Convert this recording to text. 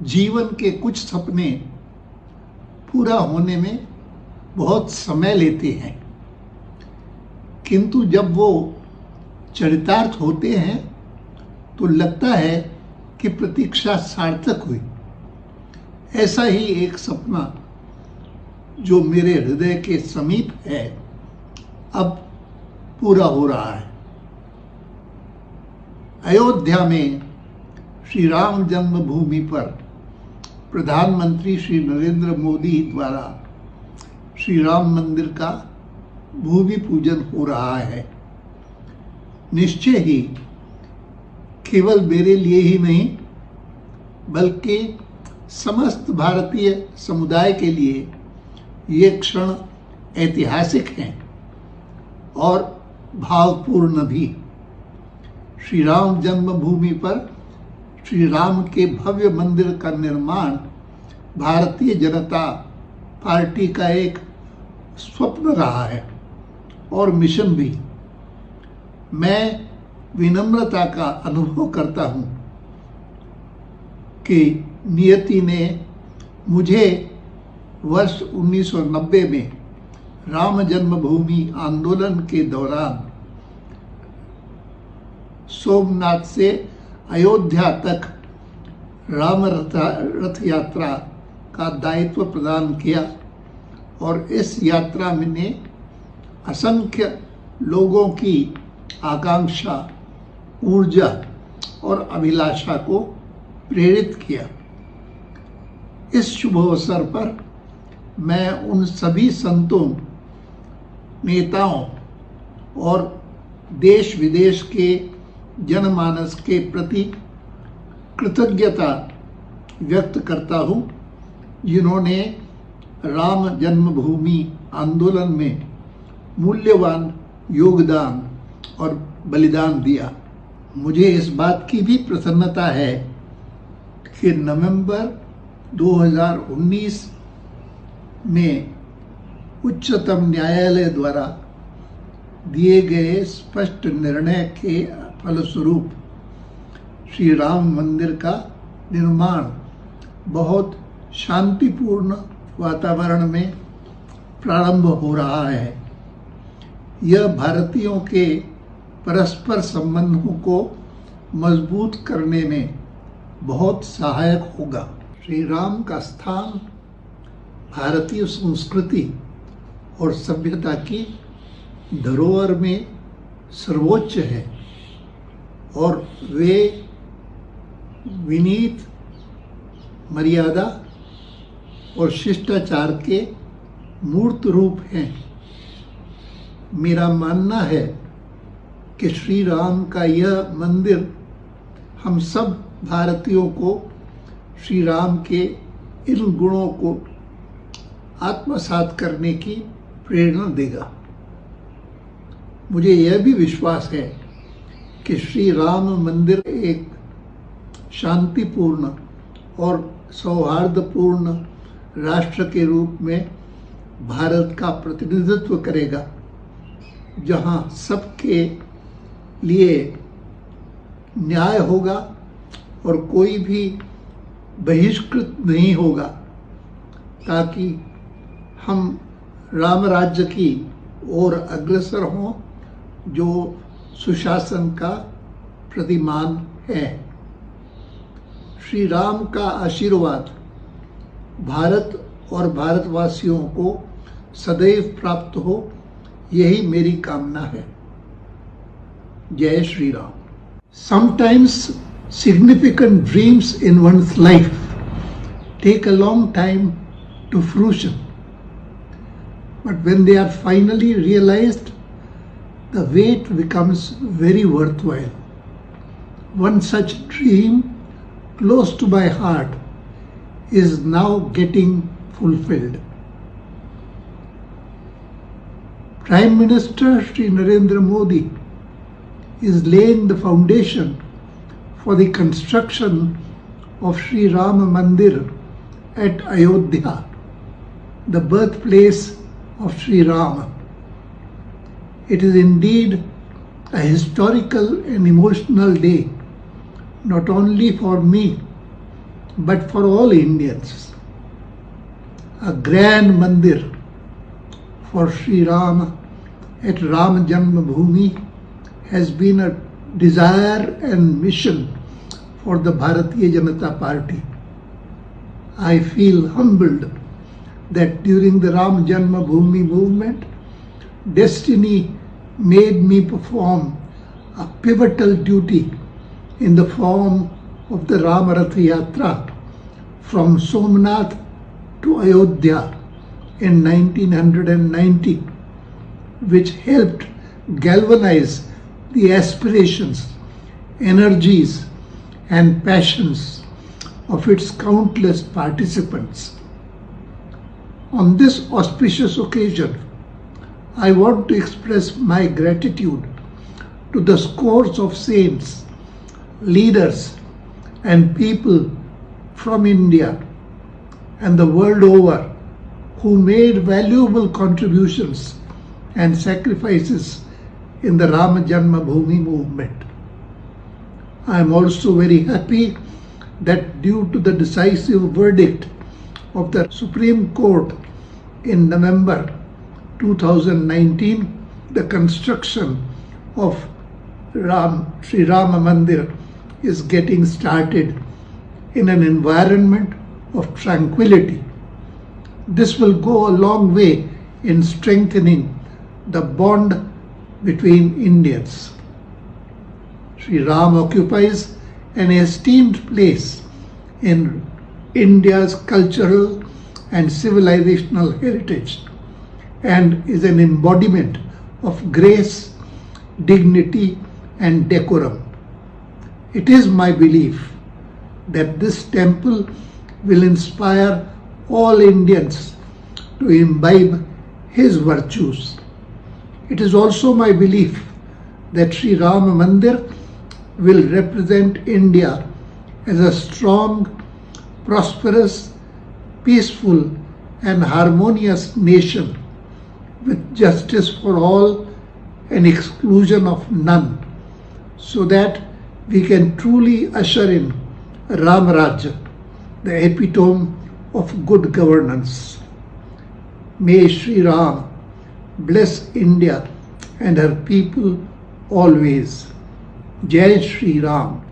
जीवन के कुछ सपने पूरा होने में बहुत समय लेते हैं, किंतु जब वो चरितार्थ होते हैं तो लगता है कि प्रतीक्षा सार्थक हुई। ऐसा ही एक सपना जो मेरे हृदय के समीप है अब पूरा हो रहा है। अयोध्या में श्री राम जन्मभूमि पर प्रधानमंत्री श्री नरेंद्र मोदी द्वारा श्री राम मंदिर का भूमि पूजन हो रहा है। निश्चय ही केवल मेरे लिए ही नहीं बल्कि समस्त भारतीय समुदाय के लिए ये क्षण ऐतिहासिक हैं और भावपूर्ण भी। श्री राम जन्मभूमि पर श्री राम के भव्य मंदिर का निर्माण भारतीय जनता पार्टी का एक स्वप्न रहा है और मिशन भी। मैं विनम्रता का अनुभव करता हूं कि नियति ने मुझे वर्ष 1990 में राम जन्मभूमि आंदोलन के दौरान सोमनाथ से अयोध्या तक राम रथ यात्रा का दायित्व प्रदान किया और इस यात्रा में ने असंख्य लोगों की आकांक्षा, ऊर्जा और अभिलाषा को प्रेरित किया। इस शुभ अवसर पर मैं उन सभी संतों, नेताओं और देश विदेश के जनमानस के प्रति कृतज्ञता व्यक्त करता हूं, जिन्होंने राम जन्मभूमि आंदोलन में मूल्यवान योगदान और बलिदान दिया। मुझे इस बात की भी प्रसन्नता है कि नवंबर 2019 में उच्चतम न्यायालय द्वारा दिए गए स्पष्ट निर्णय के फलस्वरूप श्री राम मंदिर का निर्माण बहुत शांतिपूर्ण वातावरण में प्रारंभ हो रहा है। यह भारतीयों के परस्पर संबंधों को मजबूत करने में बहुत सहायक होगा। श्री राम का स्थान भारतीय संस्कृति और सभ्यता की धरोहर में सर्वोच्च है और वे विनीत, मर्यादा और शिष्टाचार के मूर्त रूप हैं। मेरा मानना है कि श्री राम का यह मंदिर हम सब भारतीयों को श्री राम के इन गुणों को आत्मसात करने की प्रेरणा देगा। मुझे यह भी विश्वास है कि श्री राम मंदिर एक शांतिपूर्ण और सौहार्दपूर्ण राष्ट्र के रूप में भारत का प्रतिनिधित्व करेगा, जहां सबके लिए न्याय होगा और कोई भी बहिष्कृत नहीं होगा, ताकि हम राम राज्य की ओर अग्रसर हों, जो सुशासन का प्रतिमान है। श्री राम का आशीर्वाद भारत और भारतवासियों को सदैव प्राप्त हो, यही मेरी कामना है। जय Shri Ram. Sometimes significant dreams in one's life take a long time to fruition, but when they are finally realized, the wait becomes very worthwhile. One such dream close to my heart is now getting fulfilled. Prime Minister Shri Narendra Modi is laying the foundation for the construction of Shri Ram Mandir at Ayodhya, the birthplace of Shri Rama. It is indeed a historical and emotional day, not only for me, but for all Indians. A grand mandir for Sri Rama at Ram Janmabhoomi has been a desire and mission for the Bharatiya Janata Party. I feel humbled that during the Ram Janmabhoomi movement, destiny made me perform a pivotal duty in the form of the Ramarath Yatra from Somnath to Ayodhya in 1990, which helped galvanize the aspirations, energies, and passions of its countless participants. On this auspicious occasion, I want to express my gratitude to the scores of saints, leaders, and people from India and the world over who made valuable contributions and sacrifices in the Rama Janmabhoomi movement. I am also very happy that due to the decisive verdict of the Supreme Court in November 2019, the construction of Sri Rama Mandir is getting started in an environment of tranquility. This will go a long way in strengthening the bond between Indians. Sri Ram occupies an esteemed place in India's cultural and civilizational heritage and is an embodiment of grace, dignity, and decorum. It is my belief that this temple will inspire all Indians to imbibe his virtues. It is also my belief that Sri Rama Mandir will represent India as a strong, prosperous, peaceful, and harmonious nation with justice for all and exclusion of none, so that we can truly usher in Ram Rajya, the epitome of good governance. May Sri Ram bless India and her people always. Jai Sri Ram.